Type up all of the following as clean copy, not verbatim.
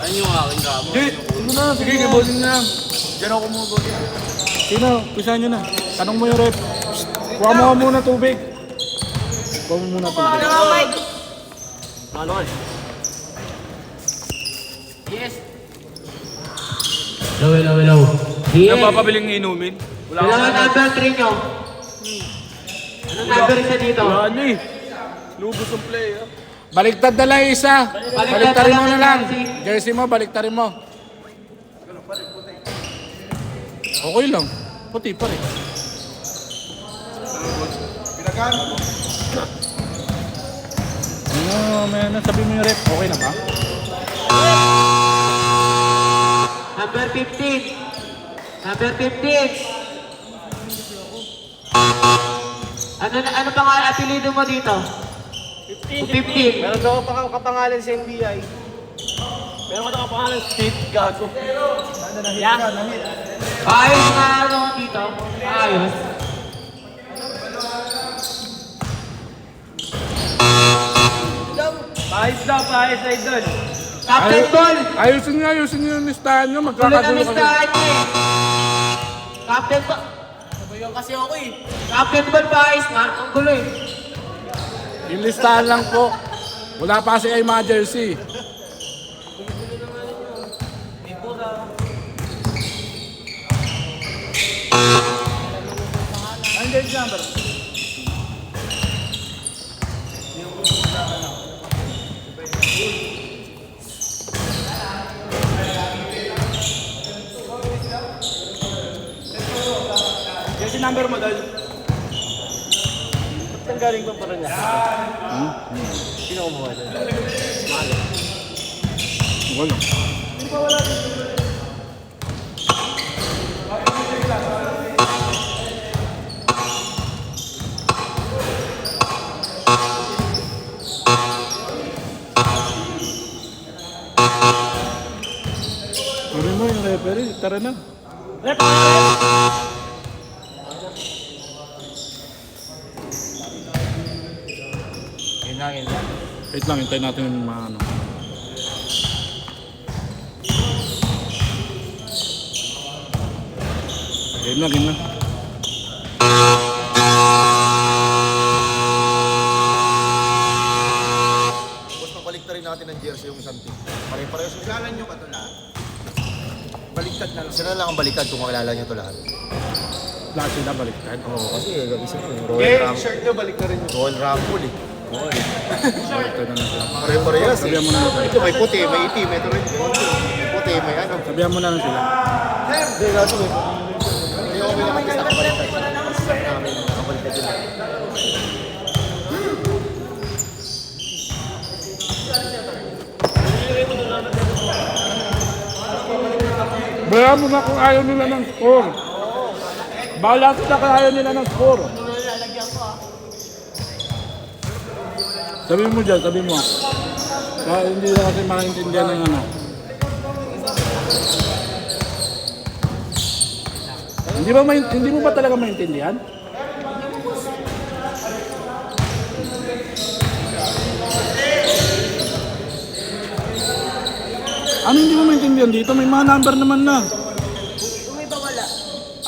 Ayun yung aking kamo. Sige na, sige, kibodin na. Diyan ako mabuli. Sino? Pisahan nyo na. Tanong mo yung rep. Kuha mo ka muna tubig. Kuha mo muna tubig. Ano ka? Yes. Hello. Ano papabiling inumin? Wala ka Kailangan number 3 nyo. Anong number isa dito? Wala na eh. Lubos ang play ah. Baliktad na lang isa. Baliktarin mo na lang. Jersey mo, baliktarin mo. Okay lang. Puti pa rin. Pinagaan mo. Ano, sabi mo yung rep. Okay na ba? Number 15. Number 15. Ano pa nga apelido mo dito? 15. Meron daw pa kapangalan sa NBI. Meron ka daw kapangalan sa Steve Gago. Ayos na ano dito? Ayos. Paayos idol. Captain Ball. Ayusin nyo yung listahan nyo. Tuloy na Magkakagulo kami. listahan niya eh. Captain Ball. Sabayan kasi ako eh. Captain Ball pa ayos na. Ang gulo eh. Yung listahan lang po. Wala pa kasi ay mga jersey. Ang jersey number. Jersey number mo dahil. Ba't ang galing pa parang niya? Sino kumuha doon? Wala. Sabi mo yung referee, tara na. Yun lang. Wait lang, hintayin natin yung mga ano. Game na. Tapos pabalik na rin natin ang jersey yung isang team. Pare-pareho sa kilala nyo ka ito lahat. Baliktad na lang. Sila lang ang baliktad kung makilala nyo ito lahat. Lahat sila baliktad. Oo, kasi isa ko yung Okay, Royal Rumble. shirt nyo balik na rin yun. Royal Rumble eh. Baliktad na lang sila. Pare-parehas eh. Sabihan mo na lang sila. Ito may puti, may itim, ito rin. May puti, may ano. Sabihan mo na lang sila. Hindi, lahat may hindi ako may nakapis na kabaliktad. Namin, nakabaliktad yun. Bayan mo na kung ayaw nila ng score. Bahala sila kung ayaw nila ng score. Sabihin mo dyan, sabihin mo. Hindi na kasi makaintindihan ng ano. Hindi mo ba talaga maintindihan? Ano hindi mo maintindihan dito? May mga number naman na. May ba wala?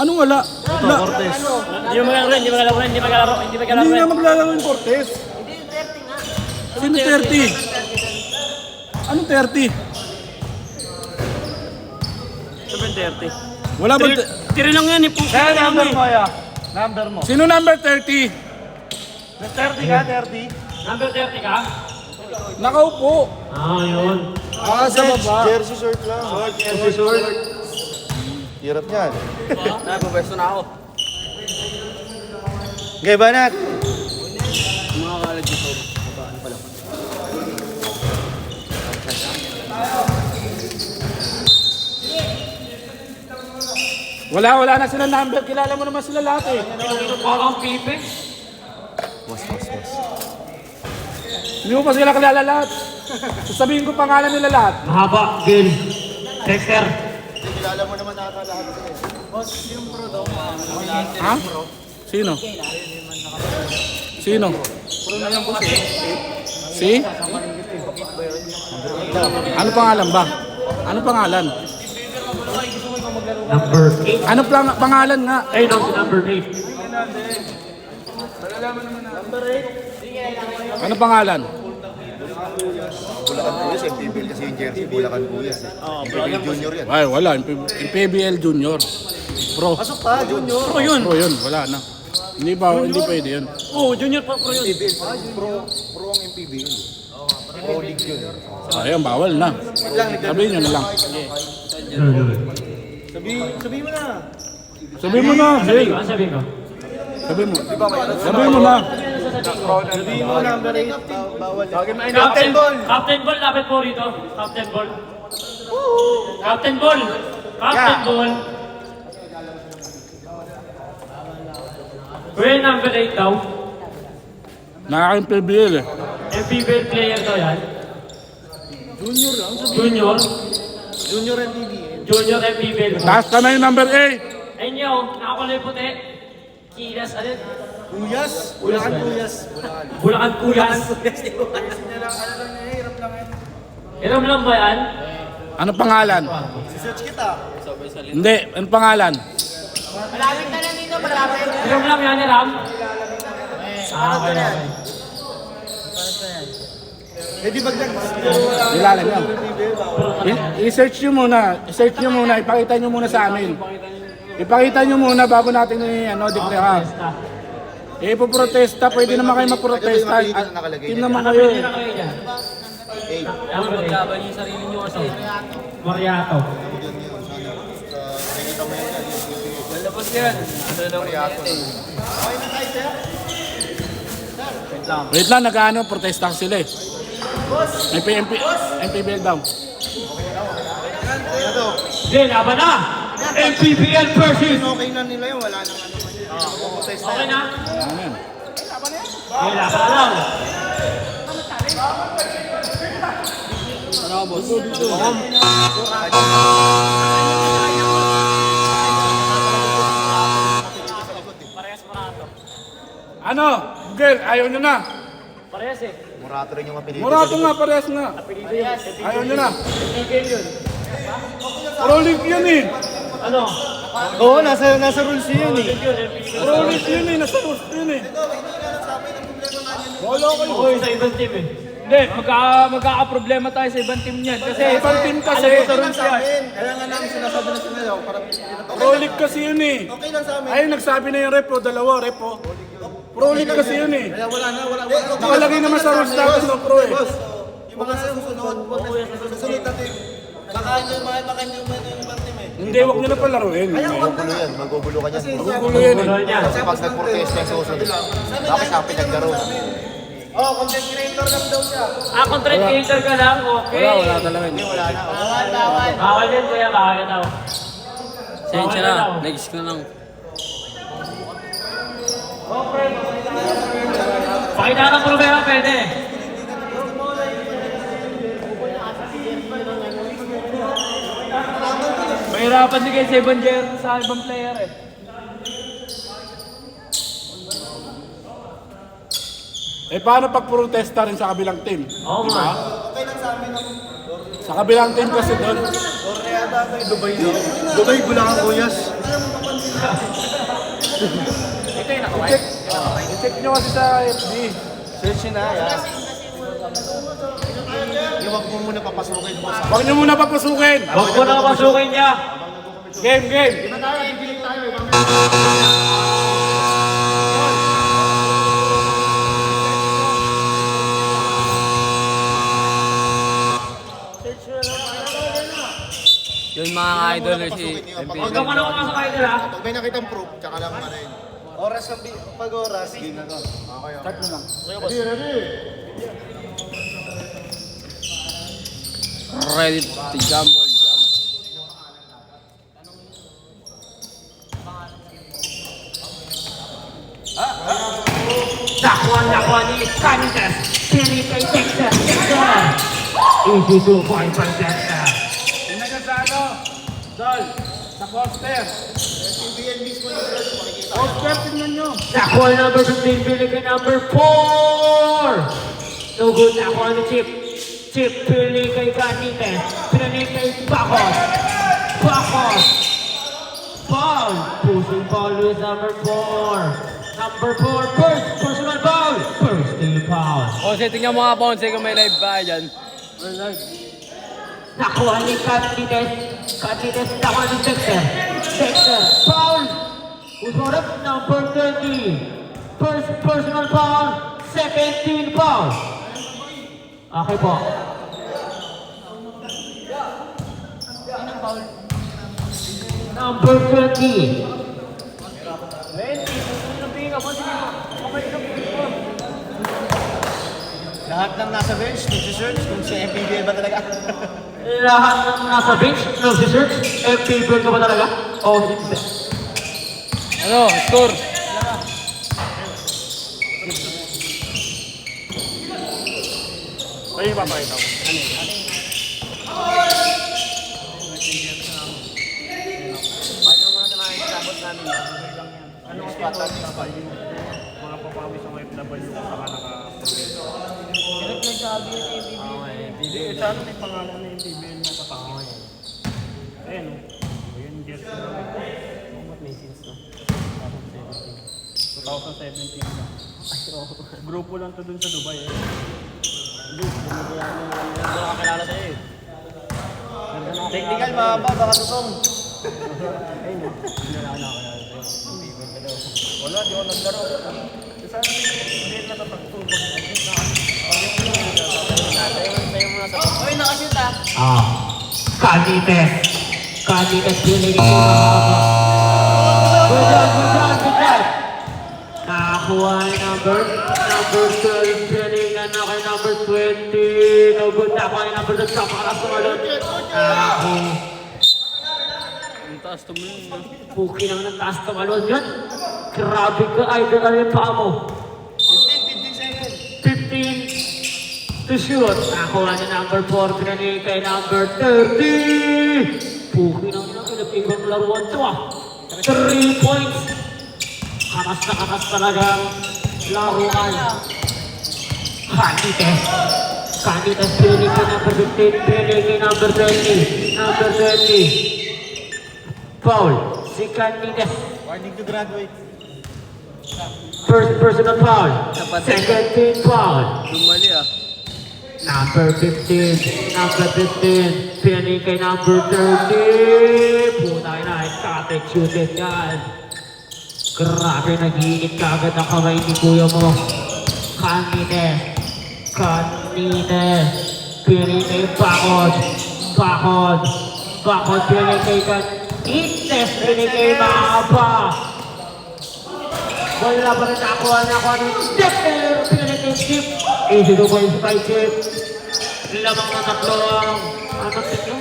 Anong wala? Wala. Hindi mo maglaro, hindi maglaro. Hindi nga maglalaro yung Cortez. Hindi, 30 nga. Sino 30? Anong 30? 7:30. Wala ba? Tiri lang yan eh. Kaya number mo ya. Number mo. Sino number 30? 30 ka, 30. Number 30 ka? Nakaupo. Yun. Sa baba. Jersey short lang. Jersey short. Hirap niyan. Napapwesto na ako. Okay, Banat. Mga college dito. Ano pala? Wala na sila number. Kilala mo naman sila lahat eh. Parang pipe. Boss. Hindi mo pa sila kilala lahat. Sasabihin ko pangalan nila lahat. Mahaba. Gil. Dexter. Kilala mo naman ata lahat sila eh. Ha? Sino? Sino? Si? Ano pangalan ba? Ano pangalan? Number 8. Ano pangalan nga? Ay, no, si number 8. Ano pangalan? Bulacan Kuyas, MPBL kasi yung jersey, Bulacan Kuyas. MPBL Junior yan. Ay, wala. Yung PBL Junior. Pro. Pasok pa, Junior. Pro yun. Pro yun. Wala na. Hindi pwede yun. Oo, junior pa pro yun. MPBL, pro ang MPBL. Pro League yun. Ayun, bawal na. Sabihin nyo na lang. Sabihin mo na. Sabihin mo na, Jay. Sabi ko. Sabihin mo. Sabihin mo na. Sabihin mo number 8. Bawal. Captain Ball. Captain Ball, lapit po rito. Captain Ball. Captain Ball. Captain Ball. Kuya, number 8 daw. Nakaking PBL eh. MPBL player daw yan. Junior lang. Junior. Junior MPB. Junior MPBL. Taas ka na yung number 8. Ayun yun, nakakulay puti. Kilas, ano yun? Kuyas. Bulacan Kuyas. Bulacan Kuyas. Hiram lang ba yan? Ano pangalan? Search kita. Hindi. Ano pangalan? Malapit na lang dito. Malapit. Hiram lang yan, hiram? Okay, okay. Eh di pag Ilalim yan. I-search nyo muna. I-search nyo muna. Ipakita nyo muna sa amin. Ipakita nyo muna bago natin declare. Ipoprotesta. Pwede naman kayo magprotesta. Team naman kayo Hindi eh. na kayo dyan. Eight. Magkaban yung sarili nyo kasi. Mariato. Lalabas yan. Wait lang, nag-ano, protesta sila eh. MPBL daw. Hindi, laban na! MPBL versus! Okay na nila yun. Wala nang ano. Okay na? Ano yan? Okay, laban na lang. Ano? Girl, ayaw nyo na. Parehas eh. Murato rin yung apelido. Murato nga, parehas nga. Ayaw nyo na. Pro League yun eh. Ano? Oo, nasa rules yun eh. Pro League yun eh. Nasa rules yun eh. Wala kayo. Okay, sa ibang team eh. Hindi, magkakaproblema tayo sa ibang team niyan. Kasi Ibang team kasi. Sa rules yan. Kaya nga namin sinasabi na sila daw. Pro League kasi yun eh. Okay lang sa amin. Ayun, nagsabi na yung rep o. Dalawa, rep o. Pro League kasi yun eh. Kaya wala na. Nakalagay naman sa rules natin ng pro eh. Yung mga susunod. Susunod natin. Baka hindi mo yung ibang team eh. Hindi, huwag nyo na palaruin. Magugulo yan, magugulo ka niyan. Magugulo yan eh. Tuloy niya. Kasi pag nag-protest yung susunod, bakit siya pinaglaro? Oh, content creator lang daw siya. Ah, content creator ka lang? Okay. Wala talaga yun. Bawal din kuya, bawal ka daw. Sensya na, next ko lang. Pakita ng problema, pwede. Mahirapan din kayo sa ibang sa ibang player eh. Eh paano pag protesta rin sa kabilang team? Oo nga. Sa kabilang team kasi doon. Dubai, Bulacan Kuyas. I-check nyo kasi sa FB. Search na yan. Iwag mo muna papasukin mo sa... Huwag nyo muna papasukin. Huwag ko na pasukin niya. Game, game. Yun mga idol si Huwag ka na pumasok kayo nila. Pag may nakitang proof, tsaka lang ano yun. Oras ng pag-oras. Game na to. Start mo lang. ready to jumble. Nakuha ni Sanchez. Pili kay Texas. Easy 2 point from Texas. Tinaga sa ano? Dol, sa poster. Poster, tingnan nyo. Nakuha number 15. Pili kay number 4. No good. Nakuha ni Chip. Chip, pinili kay Canite. Pinili kay Bakos. Bakos. Foul. Pushing foul with number 4. Number 4, first personal foul. First team foul. Ponce, tingnan mo nga Ponce kung may live ba dyan. Nakuha ni Cantites. Cantites nakuha ni Dexter. Dexter, foul. Usorap, number 20. First personal foul. Second team foul. Okay po. Number 20. Lahat ng nasa bench, nag-search kung si MPBL ba talaga. Lahat ng nasa bench, nag-search, FPBL ka ba talaga? O hindi? Ano, score? Ay, papakita ko. Mga papawis ang OFW sa Hindi, sa ano may pangalan na yung TBL na kapakit. Ayun, yun jersey na may since no? 2017 na. Grupo lang to dun sa Dubai eh. Hindi, nakakilala sa'yo eh. Technical, mababa, baka tutong. Ayun, hindi na nakakilala sa'yo. Wala, di ako naglaro. Sana hindi na tatagtubag. Oy, nakashoot ah. Cantites. Cantites, pinili ko na haba. Good job, good job, good job. Nakakuha ni number 12, piningan na kay number 20. No good, nakuha ni number 2, napakalas tumalon. Ang taas tumulong. Puki nang nataas tumalon yun. Grabe ka, idol, ano yung paa mo? 15 seconds. 15 to shoot. Nakuha ni number 4, pinili kay number 30. Puki nang kinapigong laruan to ah. 3 points. Kakas na kakas talagang laruan. Cantites. Cantites pinili kay number 15, pinili kay number 20. Number 20. Foul. Si Cantites. Warning to graduate. First personal foul. Second team foul. Dumali ah. Number 15. Number 15. Pinili kay number 30. Punay na. Ikatek shoot it yan. Grabe, nag-iinit ka agad ang kamay ni kuya mo. Cantites. Cantites. Pinili kay Bakos. Bakos. Bakos pinili kay Cantites. Pinili kay Mahaba. Wala pa rin nakuha na ako ng Dexter. Pinili kay Chip. Easy to point by Chip. Lamang na tatlo ang anong tignan.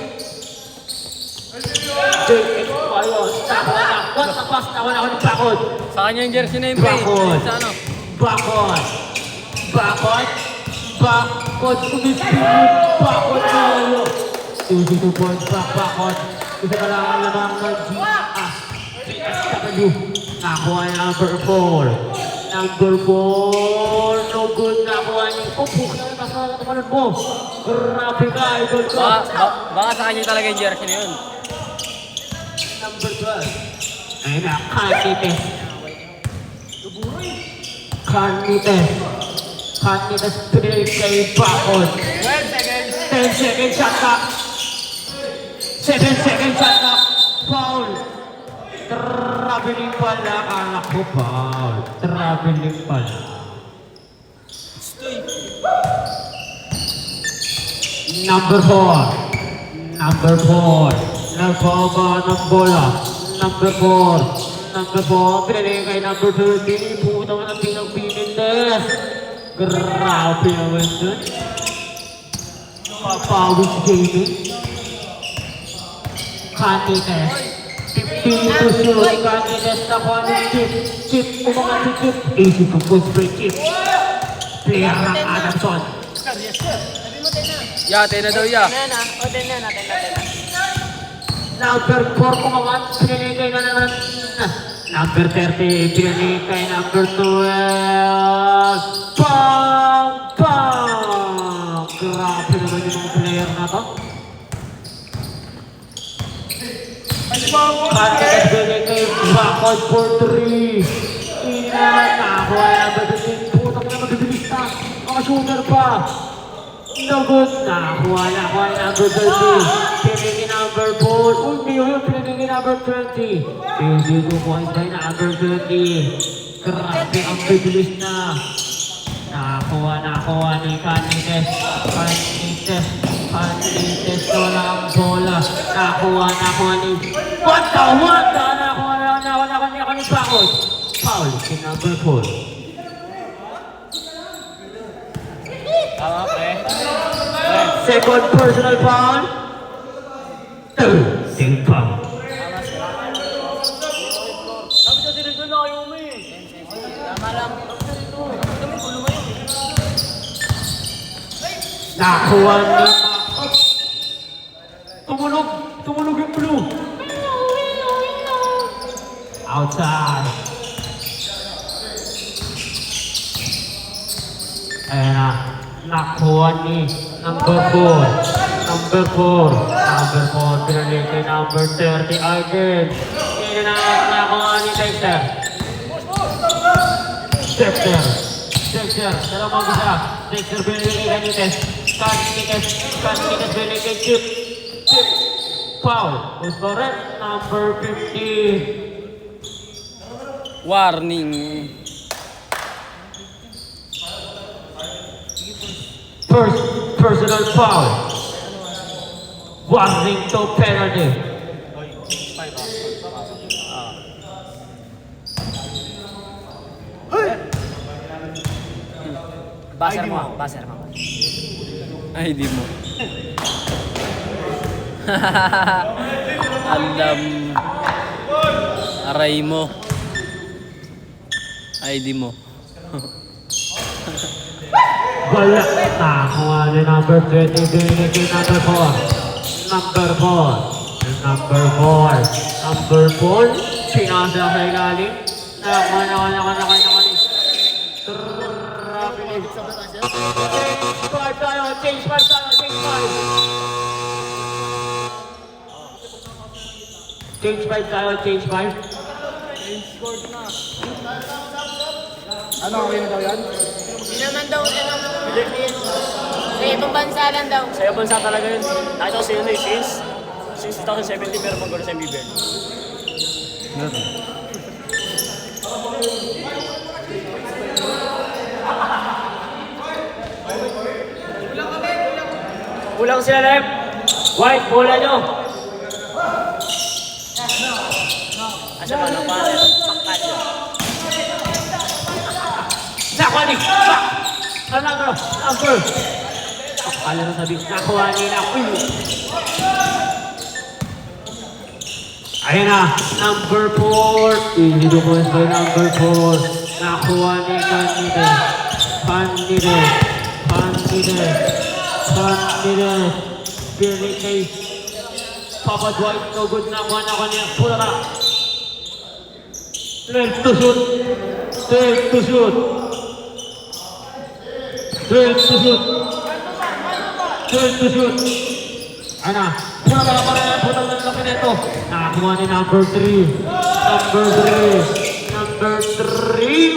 Jake Expion. Nakuha na. What the pass? Nakuha na ako ng Bakos. Sa kanya yung jersey na yung pre. Bakos. Sa ano? Bakos. Bakos. Bakos. Umispirit. Bakos. Easy to point back. Bakos. Isa ka lang ang lamang ng GSW. Nakuha niya number 4. Number 4. No good. Nakuha niya. Oh, bukas na yung kasalan mo. Grabe ka, idol ko. Baka sa kanya talaga yung jersey na yun. Number 12. Ayun na, Cantites. Cantites. Cantites pinili kay Bakos. 10 seconds shot clock. 7 seconds shot clock. Foul. Traveling pala. Anak ko, foul. Traveling pala. Number 4. Number 4. Nagpaba ng bola. Number 4. Number 4. Pinili kay number 30. Pumunta mo ng pinag-pinites. Grabe naman dun. Papawis gaming. Cantites. 15 to shoot. Cantites na ko ng Chip. Chip. Umangat si Chip. Easy to push by Chip. Player ng Adamson. Ya, tayo na daw ya. Number 4 kumawan, pinili kay na naman. Number 30, pinili kay number 12. Bang! Bang! Grabe naman yung mga player na to. Patikas galing kay Bakod for 3. Nakakuha na ba din? Putang na magbibilis na. Shooter pa. No good. Nakakuha na number 30. Pinigin number 4. Uy, Mio, pinigin number 20. Pinigin 2 points by number 20. Grabe ang bibilis na. Nakakuha ni Canites. Canites ko na ang bola. Nakakuha ni... What the? Nakakuha ni Bakod. Foul si number 4. Second personal foul. Third foul. Sabi kasi rin ko na ayaw mo eh. Tama lang. Nakuha ni Tumulog yung blue. Outside. Ayan na. Nakuha ni number 4. Number 4. Pinalik kay number 30 again. Hindi na nakuha ni Dexter. Dalawang mag-isa. Dexter pinalik kay Canites. Canites pinalik kay Chip. Foul. Who's correct? Number 50. Warning. First personal foul. Warning to penalty. Baser mo. Ay, di mo. Alam. Aray mo. Ay, di mo. Balak. Nakuha ni number 20. Binigay number 4. Number 4. Pinasa sa ilalim. Nakuha. Change 5. Ano, okay na daw yan? Hindi naman daw, sa ibang bansa lang daw. Sa ibang bansa talaga yun. Nakita ko sila since 2017 pero mag-gano sa MBBL. Kulang sila left. White, bola nyo. Asa pa, pare? Pakkat yun. Nakuha ni number. Akala na sabi, nakuha nila. Ayan na, number 4. Easy to points by number 4. Nakuha ni Canites. Pinili kay Papa Dwight. No good. Nakuha niya. Pula ka. 12 to shoot. 12 to shoot. Ana, pula ka pa rin. Putang ng laki nito. Nakakuha ni number 3.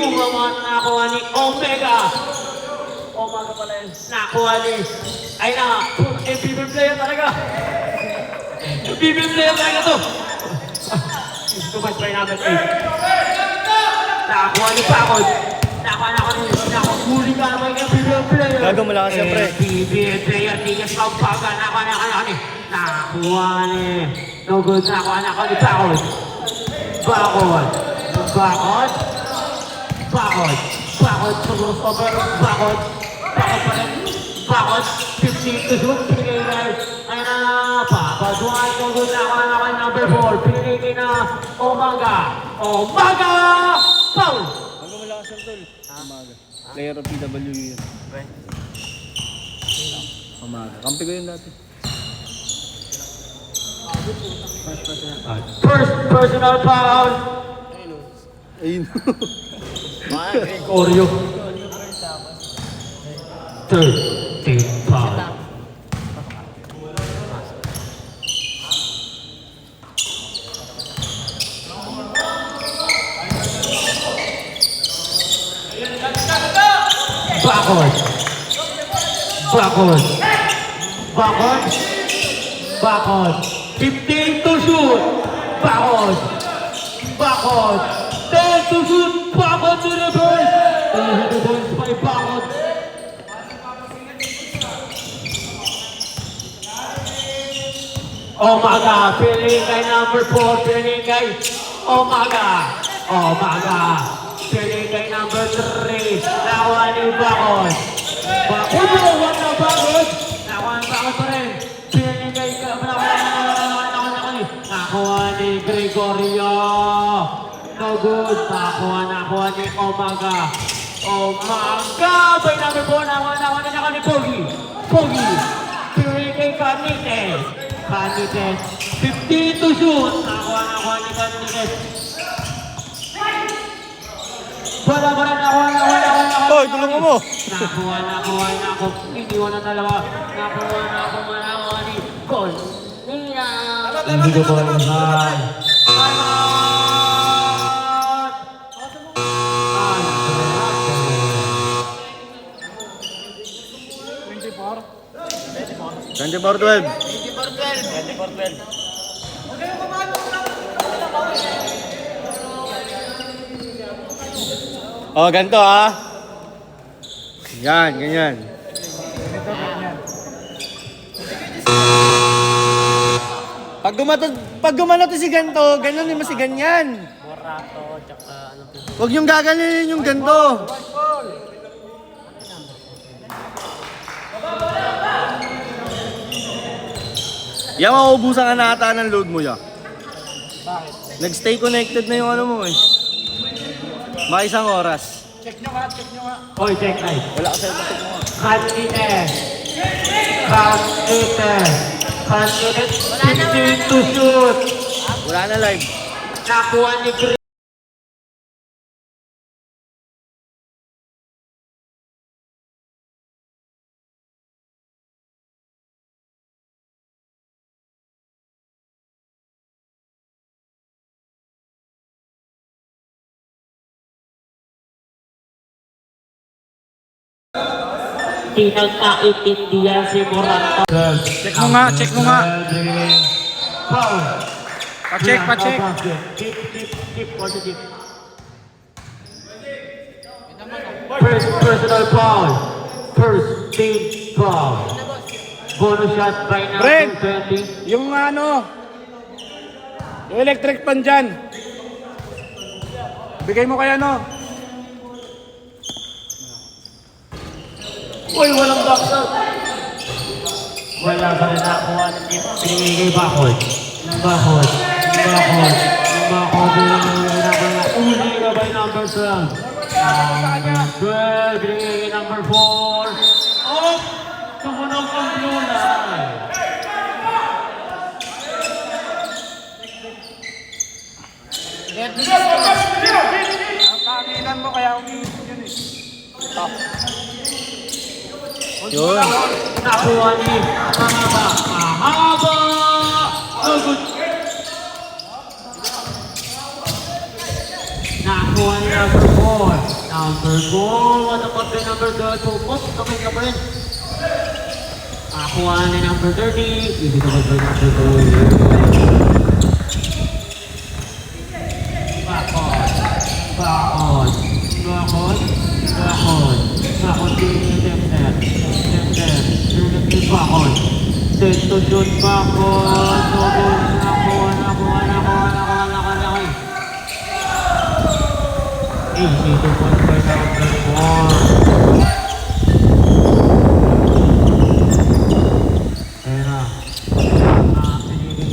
Umaman nakakuha ni Omega. Omega pala yun. Nakakuha ni... Ay na, MVP player talaga. MVP player talaga to. Ito ba by number 8? Nakakuha ni Bakod. Nakahuli ka naman yung MVP player. Gagawin mo lang siyempre. MVP player, tigas pagpaga. Nakakuha ni... No good, nakakuha ni Bakod. Bakod, siguro stopper. Bakod pa rin. Bakod, 50 to shoot. Pinigay na. Ayun na, Papa Dwight. No good, nakakuha ni number 4. Pinigay na Omega. Foul! Hanggang wala ka siyang tol. Umaga. Player of PWU yun. Umaga. Kampi ko yun dati. First personal foul. Ayun. Oreo. Third team foul. Bakod. Bakod. Bakod. Bakod. 15 to shoot. Bakod. Bakod. 10 to shoot. Bakod to reverse. Easy points by Bakod. Omaga, feeling kay number 4, feeling kay Omaga. Omaga, feeling kay number 3. Nakuha ni Bakod. Bakod, wag na Bakod. Nakuha ni Bakod pa rin. Feeling kay nakuha ni Gregorio. No good. Nakuha ni Omaga. Omaga, by number 4. Nakuha ni Pogi. Pogi, feeling kay Canites. Canites, 50 to shoot. Nakuha ni Canites. Wala pa rin, nakuha. Hoy, tulungan mo. Nakuha. Iniwan na dalawa. Nakuha ni Colmina. Hindi ko ba naman. Ganda bar 12. 24-12. Oh, ganito ah. Yan, ganyan. Pag gumano to si ganito, ganyan din mo si ganyan. Morato, tsaka ano po. Huwag yung gaganinin yung ganito. Yan, mauubusan ka na ata ng load mo ya. Nag-stay connected na yung ano mo eh. Mga isang oras. Check nyo nga. Oy, check night. Wala ka sa ito mo. Canites. 15 to shoot. Wala na live. Nakuha ni Green. Pinagkaitindihan si Morato. Check mo nga. Foul. Pa-check. Keep positive. First personal foul. First team foul. Bonus shot by Brent! number 20. Yung ano, yung electric pan dyan. Bigay mo kaya no? Uy, walang box out. Wala pa rin nakuha ng team. Pinigay kay Bakod. Bakod. Uli ka by number 12. Number 12. Pinigay kay number 4. Oh! Tumunog ang blue line. Ang kanginan mo kaya umiisip yun eh. Yun. Nakuha ni Mahaba. No good. Nakuha ni number 4. What about the number 12? Pupot, kamay ka pa rin. Nakuha ni number 30. Hindi ka ba number 2? Bakod. Bakod. Set to shoot Bakod. Nakuha. Easy to put by number 4. Ayan na. Pinigin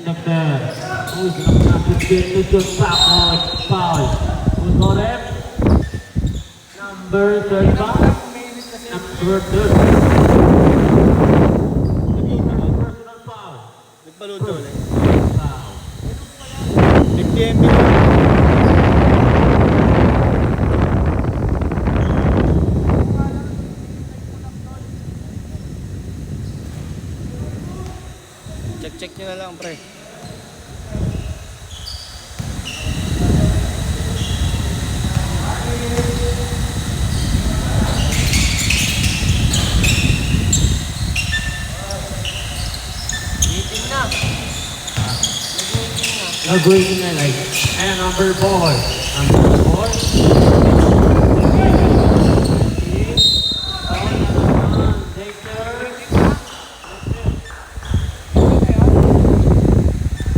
Center. Uy, set to shoot Bakod. Foul. Good for him. Number 3 ba? Number 3. Personal foul. Nagbalod to ulit. Foul. Nag-PMB. Check nyo na lang, pre. Green and like, and number 4. Number 4.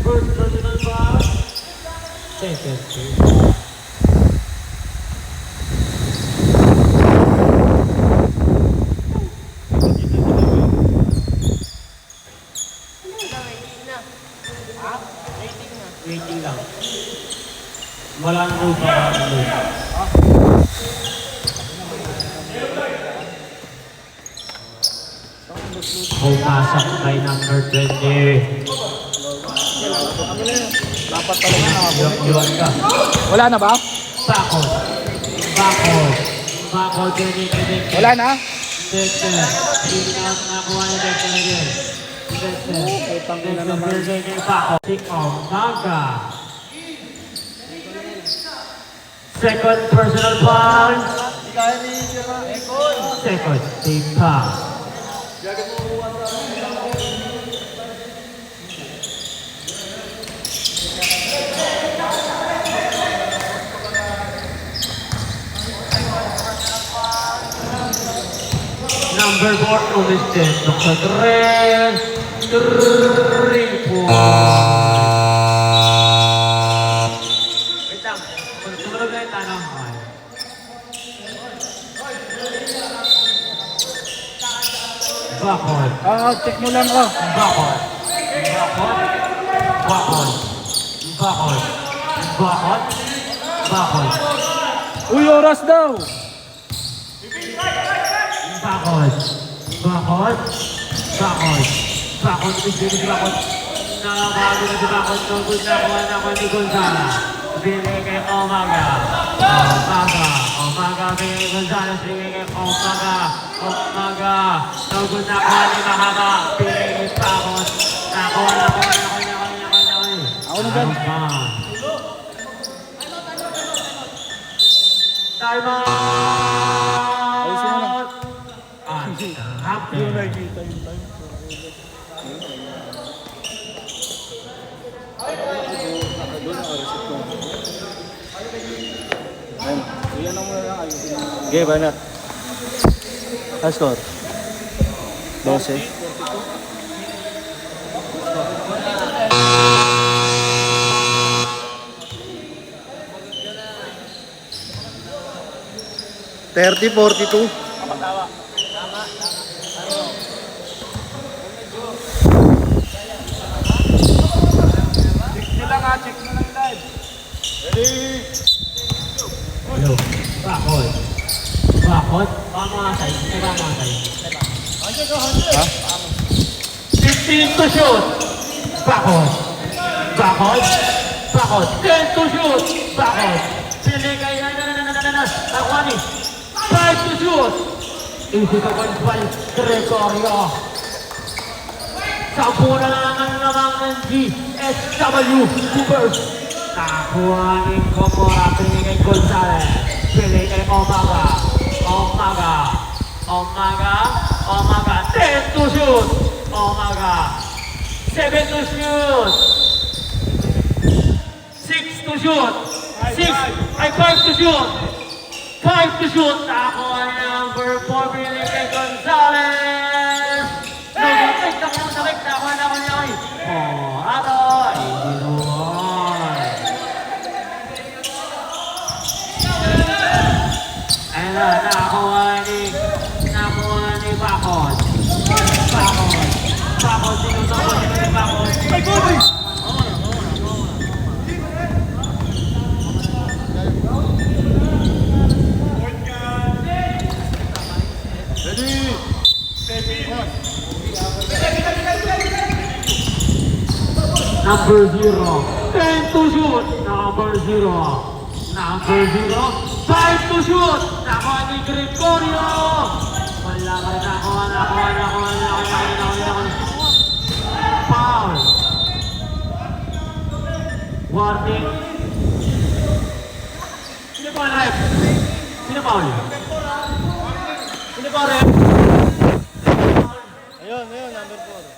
First personal foul. Second. Waiting lang. Wala nang rule pa. Pumasok kay number 20. Yun ka. Wala na ba? Bakod. Dinig. Wala na? Dexter. Tingnan nakuha ni Dexter again. Dexter. Bakod. Si Omaga. Second personal foul. Second team foul. Number 4 umistin. Dr. 3 point. Wait lang. Sumunod na yung tanong. Bakod. Check mo lang oh. Bakod. Uy, oras daw. Bakod. Bilis bakod. Nakabago na si bakod. Tungkol na kuha na ko ni Gonzala. Bili kay Omaga. Bili kay Gonzales. Bili kay Omaga. Tungkol na kuha ni Mahaba. Bili kay bakod. Nakuha na ko. Ako na dyan. Time out! Happy. Okay, banat. Score? 12. Thirty, 42. Hello. Bakod. Pamatay. 15 to shoot. Bakod. 10 to shoot. Bakod. Pili kayo na. Takwani. 5 to shoot. Easy ka 1-5. Gregorio. 10 na naman ng GSW Coopers. Nakuha ni Komora. Pili kay Gonzales. Pili kay Omaga. 10 to shoot. Omaga. 7 to shoot. 6 to shoot. 5 to shoot. 5 to shoot. Nakuha ni number 4. Pili kay Gonzales. Nakuha na ko niya. Ato. Nakuha ni Bakod. Sinusunod ni Bakod. Number 0. 10 to shoot. Number 0. 5 to shoot. Nakuha ni Gregorio. Wala ka rin nakuha. Foul. Warning. Sino pa ref? Sino pa ref? Ayun, number 4.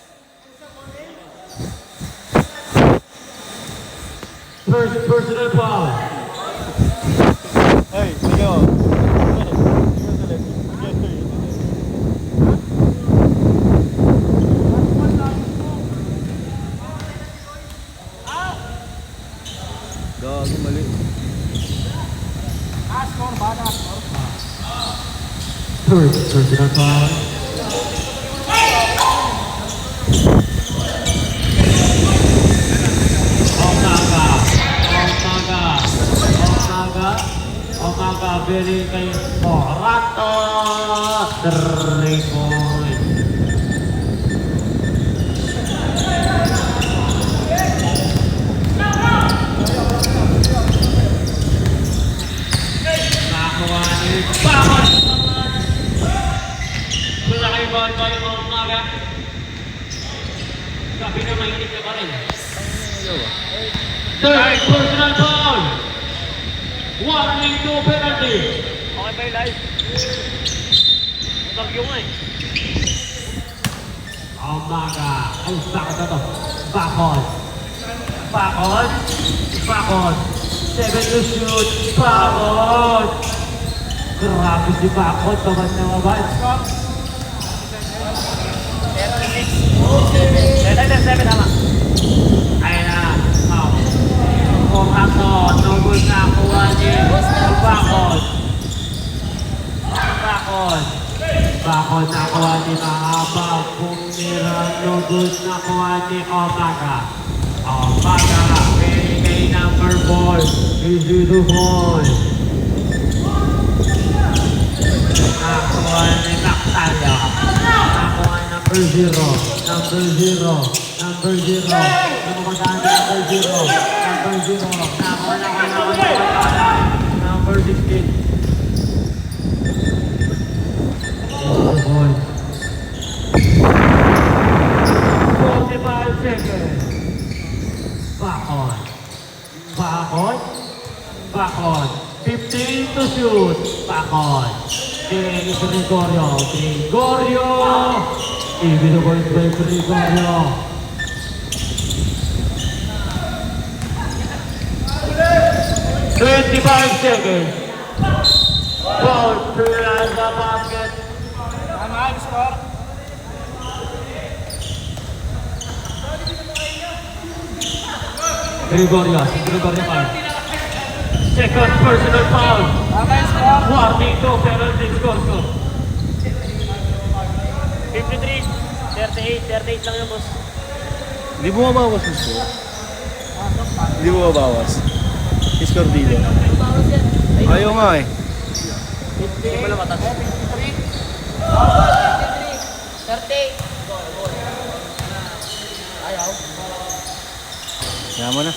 first personal foul. Ay, sige mo. Gago, mali. Third personal foul. Omaga, bili kay Morato. 3 points. Nakakuha ni Bakot. Wala kayo bawal ba yung Omaga? Sabi na mainit na pa rin. Third personal foul. Warning, no penalty. Okay ba yung live? Bagyo nga eh. Omaga. Ay, bakit na to? Bakot. Bakot. Bakot. 7 to shoot. Bakot. Grabe si Bakot. Tabas na mabas. 7 tama. Ayun na. Morato. Nubos na kuha ni Bakot. Bakot. Bakot na kuha ni Mahaba. Pumira. Nubos na kuha ni Omaga. Omaga. Kay number 4. Easy to hold. Nakuha ni Nactalia. Nakuha ni number 0. Number 0. Number 0. Nakuha ni number 0. Number 0. Nakuha number 16. Hold. 45 seconds. Bakot. Bakot. Bakot. 15 to shoot. Bakot. Kay Gregorio. Gregorio. Ibinubol by Gregorio. 25 seconds. Ball plus the basket. Gregorio foul. Second personal foul. Warning, no penalty, score. 53, 38 lang yung boss. Hindi bumabawas yung score. Hindi bumabawas. Score dito. Ayaw nga eh. Hindi mo lang matas. 30. Kaya mo na.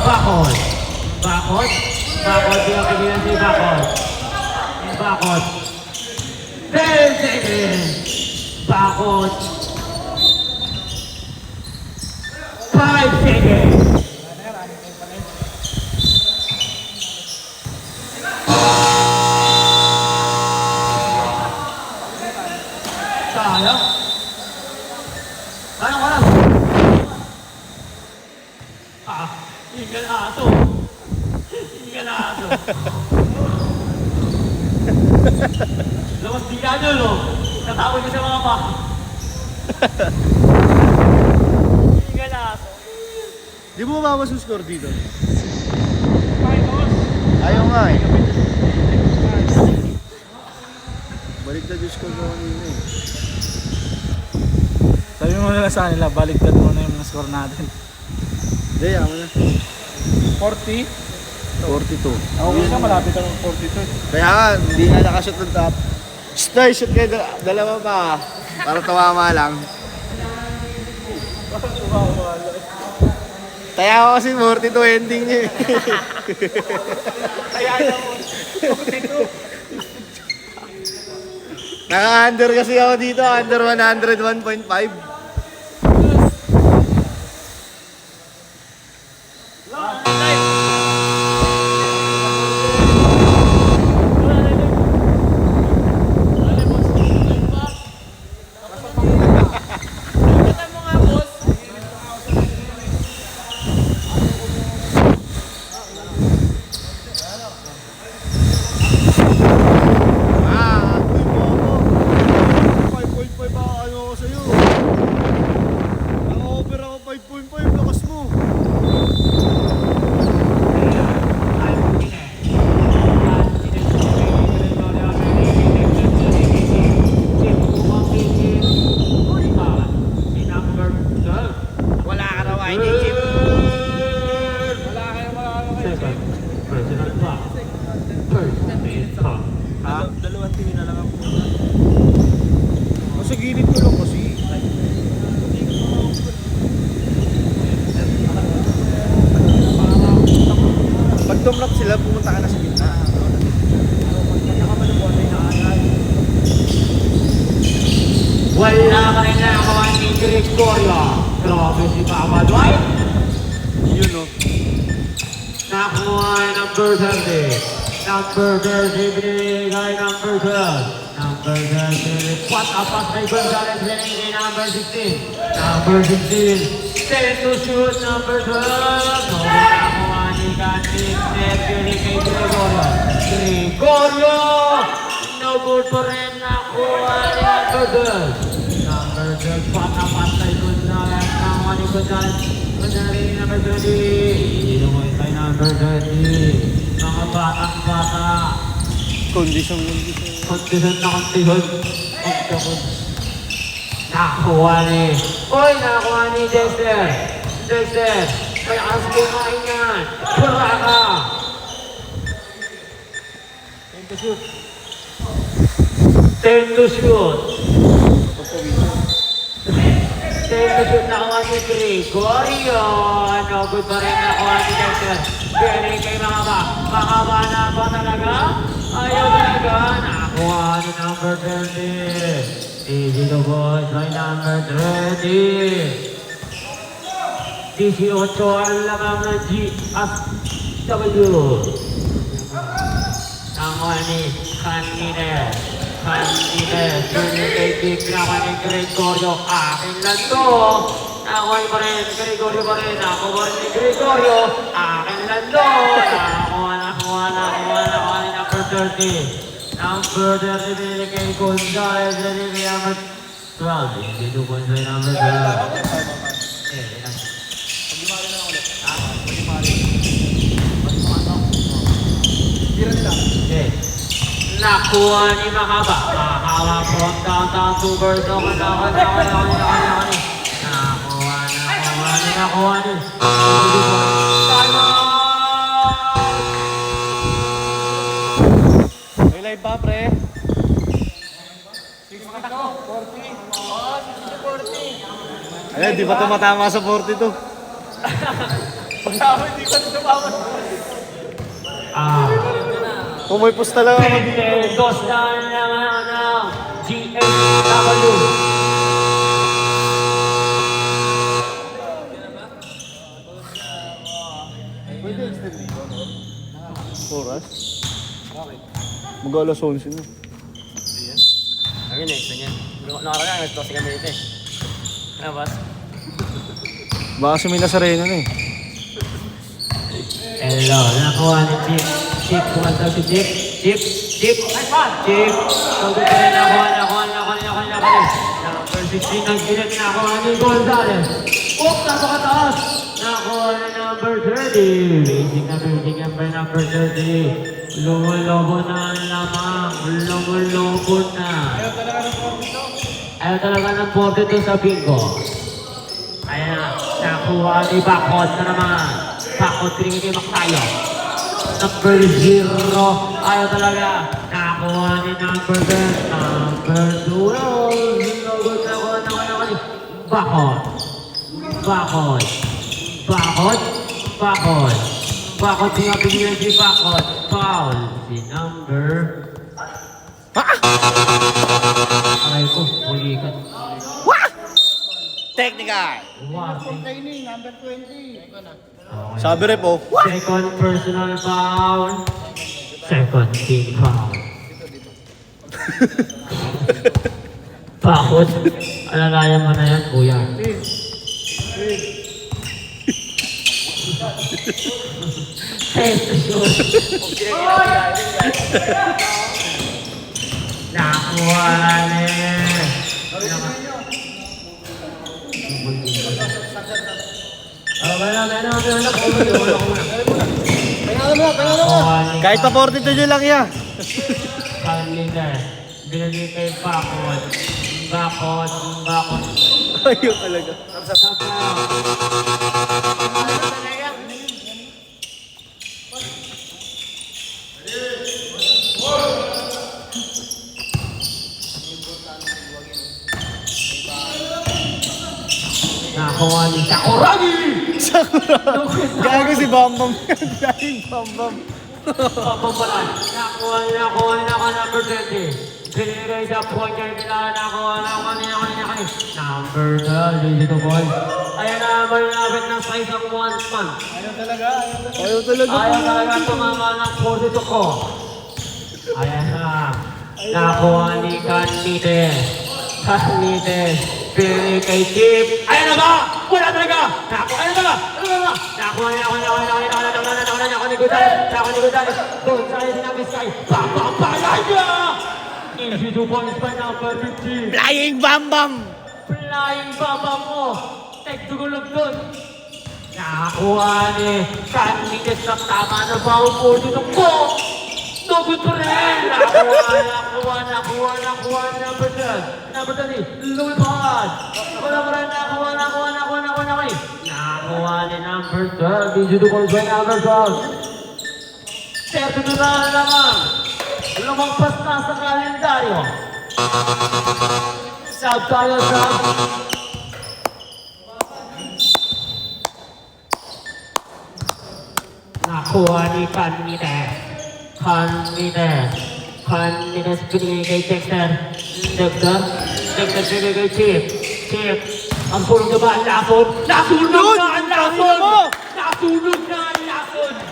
Bakot. Bakot. Bakot. Pinakilihan si Bakot. Bakot. 10 seconds. Bakot. 5 seconds. Sayang. Ano? Ingal aso. Lawas di ka nyo, no? Katawag ko sa mga pa. Hindi ka na aso. Hindi bumabawas yung score dito. Ayaw nga eh. Baliktad yung score ko kanina eh. Sabi mo na lang sa kanila, baliktad mo na yung mga score natin. Hindi, ayaw mo na. 40? 42. Okay na, malapit ang 42. Kaya nga, hindi nga nakashoot ng top. Stay, shoot kayo dalawa pa. Para tumama lang. Kaya ako kasi 42 ending niya eh. Kaya na mo, 42. Naka-under kasi ako dito, under 101.5. Personal foul. Personal foul. Dalawang tingin na lang ako. Sa gilid ko lang kasi. Pag dumlap sila, pumunta ka na sa gitna. Wala ka rin nakakuha ni Gregorio. Grabe si Papa Dwight. Yun o. Nakuha ay number 30. Number 30 binigay number 12. Number 30. What a pass kay Gonzalez binigay number 16. Number 16. 10 to shoot number 12. No, nakuha ni Kantik. Net binigay Gregorio. Gregorio! No good pa rin nakuha ni number 12. Number 12. What a pass kay Gonzalez. Nakuha ni Gonzalez. Gonzalez number 20. Inuwi kay number 20. Mga batang-bata. Condition. Kontisyon na kontisyon. Nakuha ni. Uy, nakuha ni Dexter. Dexter. May asko kain yan. Pura ka. 10 to shoot. 10 to shoot. 10 to shoot nakuha ni Gregorio. No good pa rin nakuha ni Dexter. Pwede kay Makaba. Makaba na ba talaga? Ayaw talaga. Nakuha ni number 30. Easy to boys by number 30. 18 ang lamang ng GSW. Nakuha ni Cantines. Cantines. Kay Nakuha ni Gregorio. Akin lang to. Nakuha pa rin. Gregorio pa rin. Nakuha rin ni Gregorio. Akin lang to. Nakuha ni number 30. Number 30 binili kay Gonzalez. Binili number 12. Hindi to Gonzalez number 12. Nakuha ni Makaba. Makaba from downtown to Berto. Nakuha ni. May live pa, pre. Ayun, di ba tumatama sa 42? Kung may pusta lang ako dito. Dos na naman ng GSW. Oras? Mag-alas 11 na. Ayun eh, ganyan. Nakaraan, nag-tossing kami dito eh. Ano, boss? Baka sumina sa Reno na eh. Hello, nakuha ni Chip. Chip, kumanta si Chip. Chip. Nice one! Chip. Pagod ka rin nakuha. Number 16 ang gilit nakuha ni Gonzalez. Napakataas! Nakuha ni number 30. Racing number number 30. Lumo-lobo na ang lamang. Lumo-lobo na. Ayaw talaga ng 42 sa bingo. Ayan na. Nakuha ni Bakod na naman. Bakod, pinigay kay Mactayo. Number 0. Ayaw talaga. Nakuha ni number 10. Number 12. Nagod nakuha ni Bakod. Bakod, pinapigyan si Bakod. Foul. Si number... Aray ko, hulikan. Technical! Wow. Sabi rin po. Second personal foul. Second team foul. Bakod. Alalayan mo na yan, kuya. Nakuha ni. Kahit pa 42 nyo lang yan. Kanina, binili kay Bakod. Ayaw talaga. nakuha ni Sakuragi! Gago si Bambam. Galing Bambam. Papampalan. Nakuha number 20. Binigay sa point kay Kailangan nakuha number 12. Dito boy. Ayan na, malapit na size ng 1 month. Ayaw talaga. Ayaw talaga tumama ng 42 ko. Ayan na. Nakuha ni Canite. Pinigay kay Chip. Ayan na ba? Wala talaga. Nakuha ni Gonzales. Gonzales sinabi Sky. Papampalan niya! Easy 2 points by number 15. Flying Bambam. Flying baba mo. Tagtugulog doon. Nakakuha ni Canlites na tama na ba ang 42 ko? Tugod pa rin. Nakuha ni number 10. Number 20, lumipad. Wala pa rin nakuha. Nakuha ni number 12. Easy 2 points by number 12. 32 na lamang. Lumagpas na sa kalendaryo. Sub tayo, sub. Nakuha ni Canlites binigay kay Dexter. Dexter binigay kay Chip. Ang sulong na ba ang lason? Nasunog na ang lason!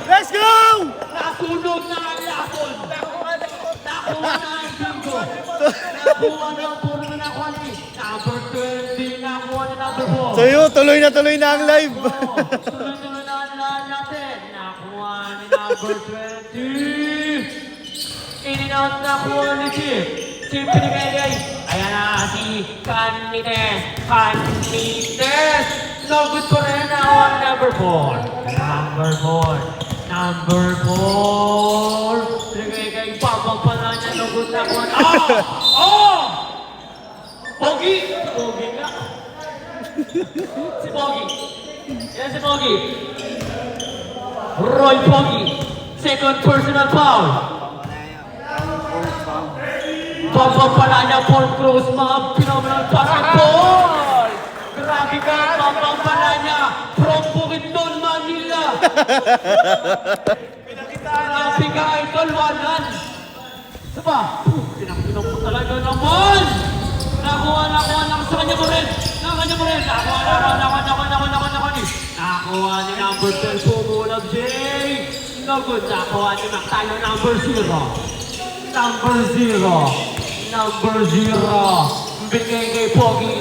Let's go! Nasunog na ang lason! Nakuha na ang bingo! Nakuha na ang puro na nakuha ni number 20, nakuha ni number 4. Sa'yo, tuloy na ang live. Tuloy-tuloy na natin. Nakuha ni number 20. In-out nakuha ni Chip. Chip pinigay. Ayan na si Canlites. No good pa rin nakuha ni number 4. Number 4. Pinigay kay Papa pala niya. No good nakuha ni... Pogi nga. Si Pogi. Yan si Pogi. Roy Pogi. Second personal foul. Pampapala niya Paul Cruz, mga phenomenal basketball. Grabe ka, pampapala niya from Bukidnon, Manila. Grabe ka, idol, wanan. Saba, pinakita mo talaga naman. Nakuha sa kanya mo rin. Nakuha ni number 10, Pumulag Jay. No good, nakuha ni Mac tayo number 0. Number 0. Bigay kay Pogi,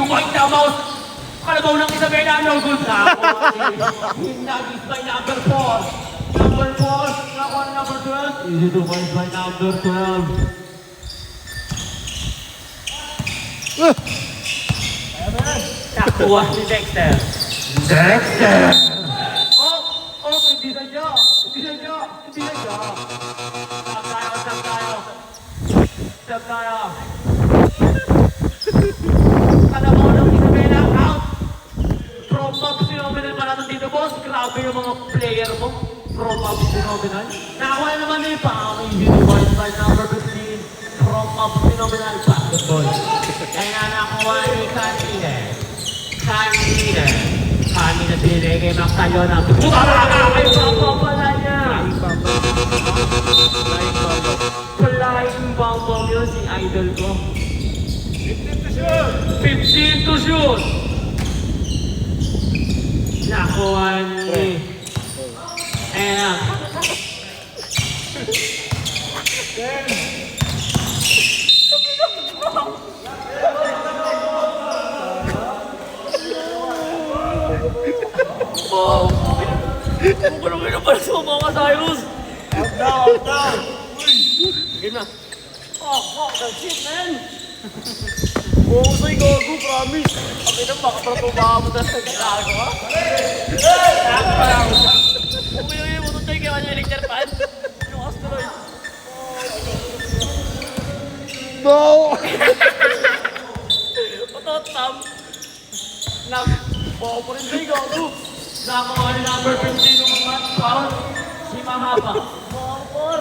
white na mouse. Kalabaw ng Isabela, no good, nakuha ni Hinagis by number 4. Number 4, nakuha ni number 12. Easy to find by number 12. Nakuha si Dexter. Hindi sadya. Stop tayo. Kalabaw ng Isabela, out. Pro Pop Phenomenal pa natin dito, boss. Grabe yung mga player mo. Pro Pop Phenomenal. Nakakuha naman ni Pao. Easy to find by number 15. Pro Pop Phenomenal basketball. Kaya nakuha ni Canlites binigay kay Mac tayo na kay Papa pala niya. Flying Bambam yun si idol ko. 15 to shoot. Nakuha ni Kung ano pala sa mga Cyrus. Out down. Game na. Fuck that shit, man. Sa'y gago, promise. Ang ina, baka para tumama na sa gago, ha? Uy, mo tayo kaya kanya electric fan. Yung asteroid. No! Patotam. Bawa po rin sa'y gago. Nakuha ni number 15 ng mga foul. Si Mahaba. Bawapor.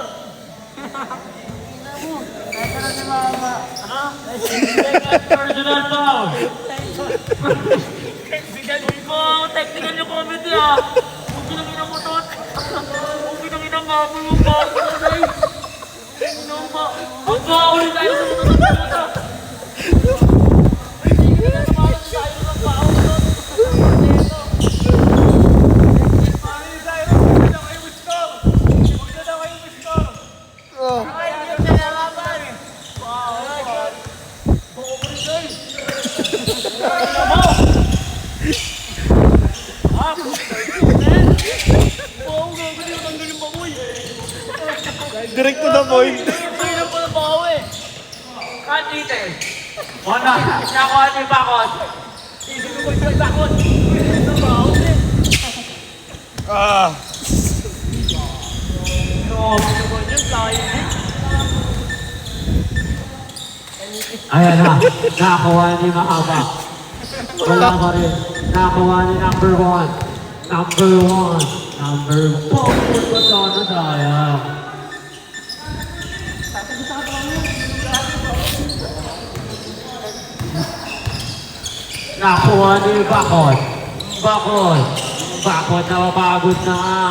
Ito na si Mahaba. Personal foul. Technical yung comedy ah. Kung pinangina mo to. Kung pinangina mo ako yung bago na guys. Ano ba? Ang bawal tayo sa mga puta. Hindi na naman tayo ng bawal to. Ay, hindi na nalaman. Direct to the point. Sino po na bawo eh? Kandite. Wala. Nakuha ni Bakot. Isip ko yung Bakot. Ito bawo eh. Ah. Ayan na, nakakuha ni Mahaba. Wala pa rin. Nakakuha ni number 1. Number 1. Number 4. Ko sana sayang. Nakakuha ni Bakot. Bakot. Bakot na mapagod na nga.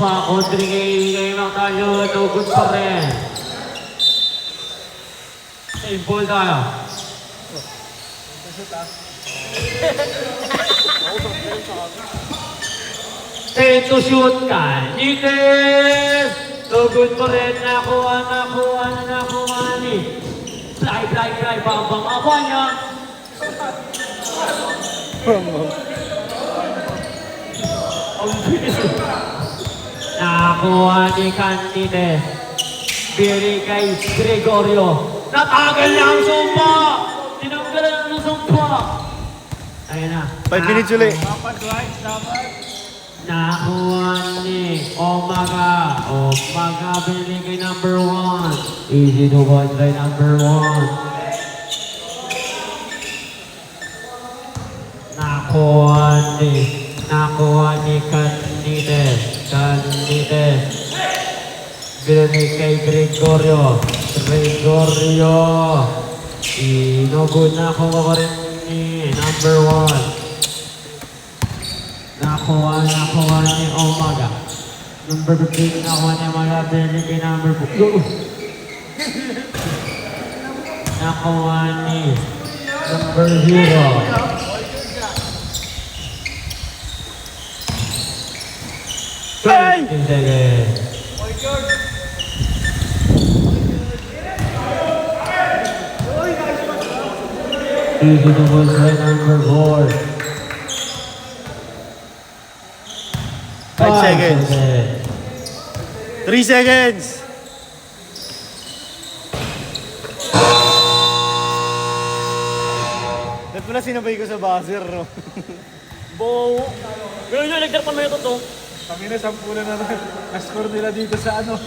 Bakot ringay ng tayo. Tugod pa rin. Simple tayo. Take to shoot ka. Nites! Tugod pa rin. Nakuha ni. Fly. Pambang apa niya. Ang bilis. Nakuha ni Candides. Biri kay Gregorio. Natagal niya ang sumpa! Tinanggalan ng sumpa! Ayan na. 5 minutes ulit. Nakuha ni Omaga. Omaga binigay number 1. Easy to watch by number 1. Nakuha ni Candides. Binigay kay Gregorio. Inugod na ako pa rin ni number 1. Nakuha ni Omaga. Number 15 nakuha ni Omaga. Binigay kay number 4. Nakuha ni number 0. Hey! Easy to watch by number 4. 5 seconds. 3 seconds. Ba't pala sinabay ko sa buzzer, no? Bo. Pero yun, nagdarpan mo ito to. Kami na 10 na na-score nila dito sa ano.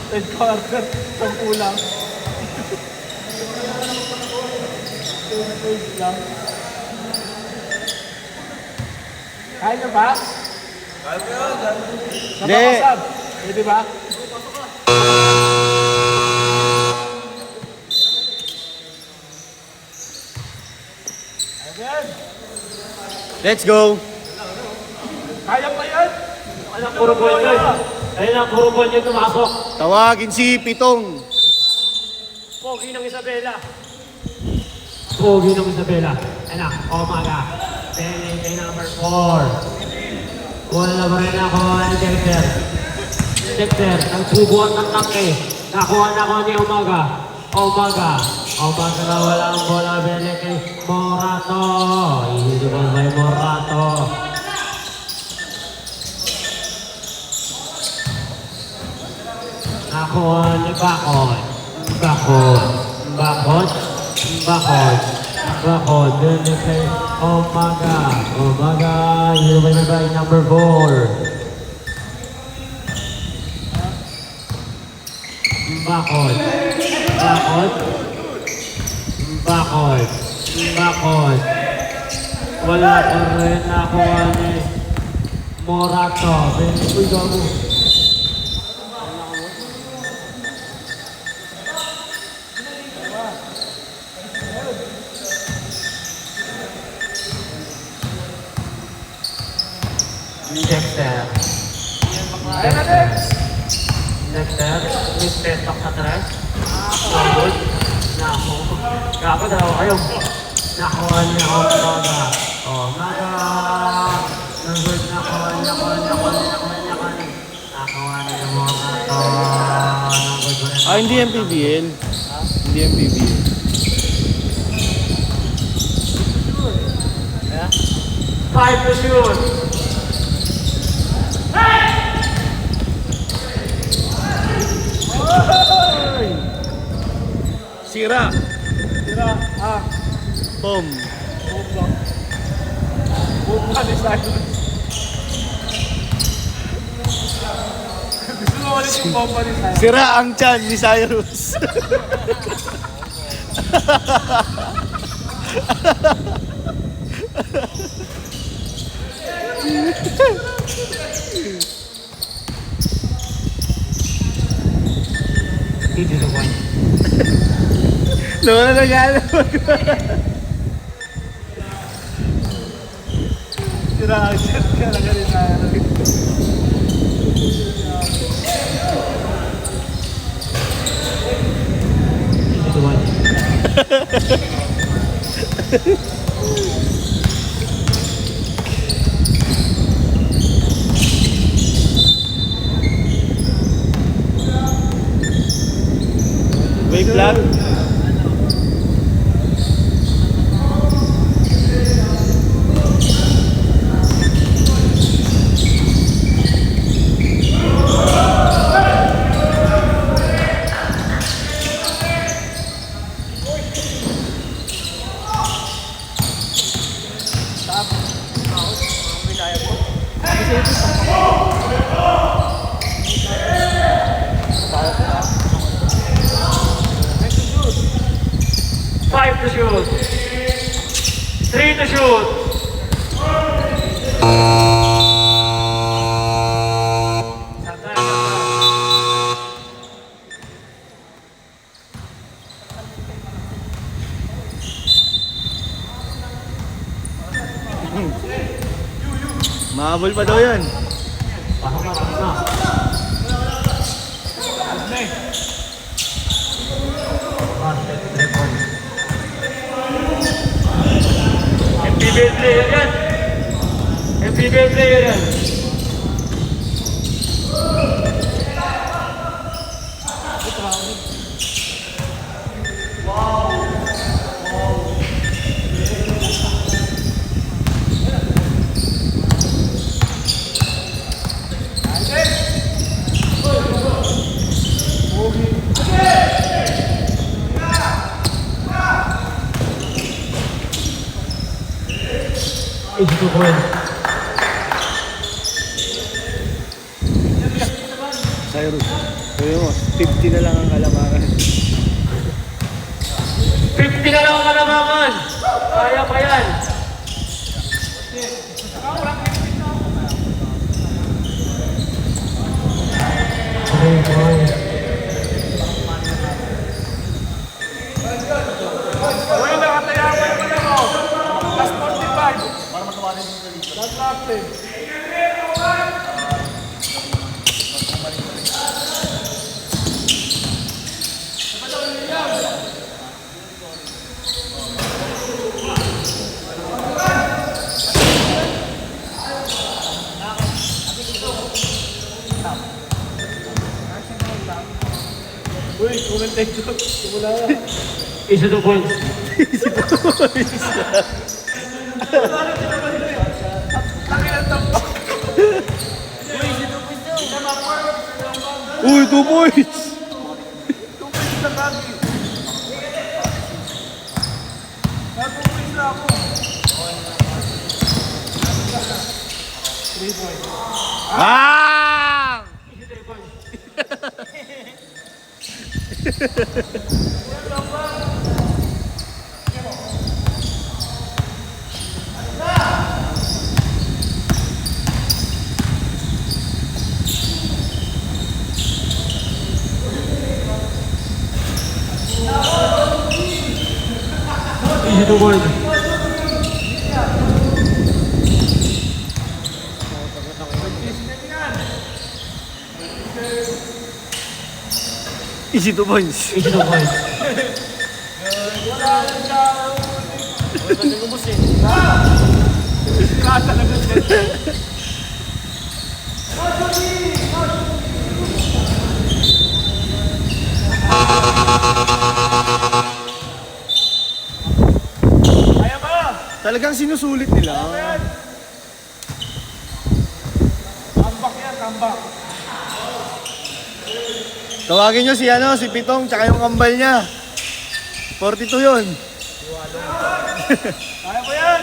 10 quarter, 10 lang. 10 points lang. Kaya nyo ba? Kaya ko yun. Hindi. Pwede ba? Let's go. Kaya pa yan? Ayun ang puro ball yun. Ayun ang puro ball yun tumasok. Tawagin si Pitong. Pogi ng Isabela. Pogi ng Isabela. Ayun na, Omaga. Penny kay number 4. Wala pa rin ako ni Dexter. Nagsubuan ng tangke. Nakuha na ako ni Omaga. Omaga na walang bola. Penny kay Morato. Hindi ba may Morato? Nakuha ni Bakod, then they say, Omaga, you will by number 4. Bakod. Wala pa rin nakuha ni Morato. Uy, gago. Dexter. Dexter, Mr. Stock sa tres. Forward. Nako. Grabe, dalawa kayo. Nakuha niya ako mga. Oh, mga. Number nakuha niya ako. Nakuha niya mga to. Hindi yung PBL. Hindi yung PBL. Five to shoot. Sira. Boom. Sira ang tiyan ni Cyrus. Easy to one. Nawala na gana. Sira ang tiyan talaga ni Cyrus. Easy to one. Wave flag. Five to shoot. Three to shoot. Mahabol pa daw yan. MPBL player yan. MPBL player yan. Easy to win. Cyrus. Sabi mo, 50 na lang ang kalamangan. 50 na lang ang kalamangan. Kaya pa yan. Easy to win. Uy, 2 points! Ah! Easy to win. Easy 2 points. Easy 2 points. Talagang sinusulit nila. Tawagin nyo si si Pitong, tsaka yung kambal niya. 42 yun. Kaya mo yan!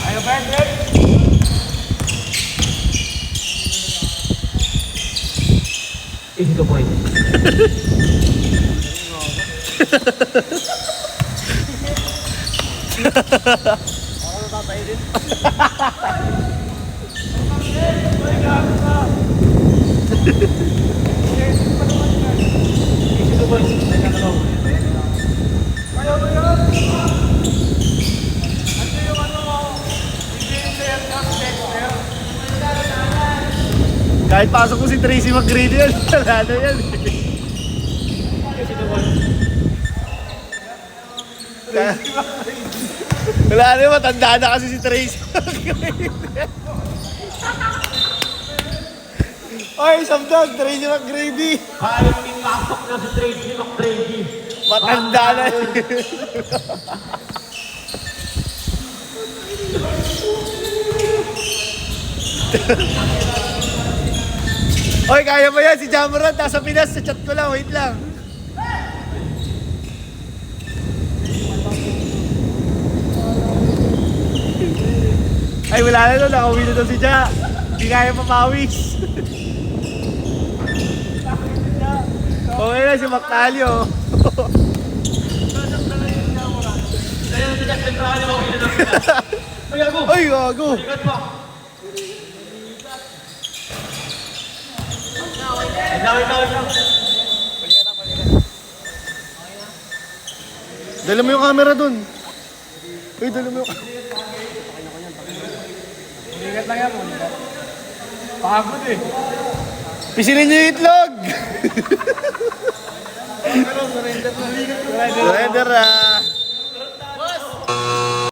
Ayaw ba yan, Greg? Easy 2 points. Easy 2 points. Kahit pasok ko si Tracy McGrady yan, wala na yan. Wala na, matanda na kasi si Tracy McGrady. Oy, sabdag, Tracy McGrady. Kahit pinapok na si Tracy McGrady. Matanda na. Oy, kaya ba yan? Si Jamarant nasa Pinas. Sa chat ko lang. Wait lang. Ay, wala na doon. Nakauwi na doon si Ja. Hindi kaya papawis. Okay na si Mactalio. Ay, gago. Dala mo yung camera dun. Uy, dala mo yung Ingat lang yan mo. Pagod eh. Pisilin niyo yung itlog! Surrender na.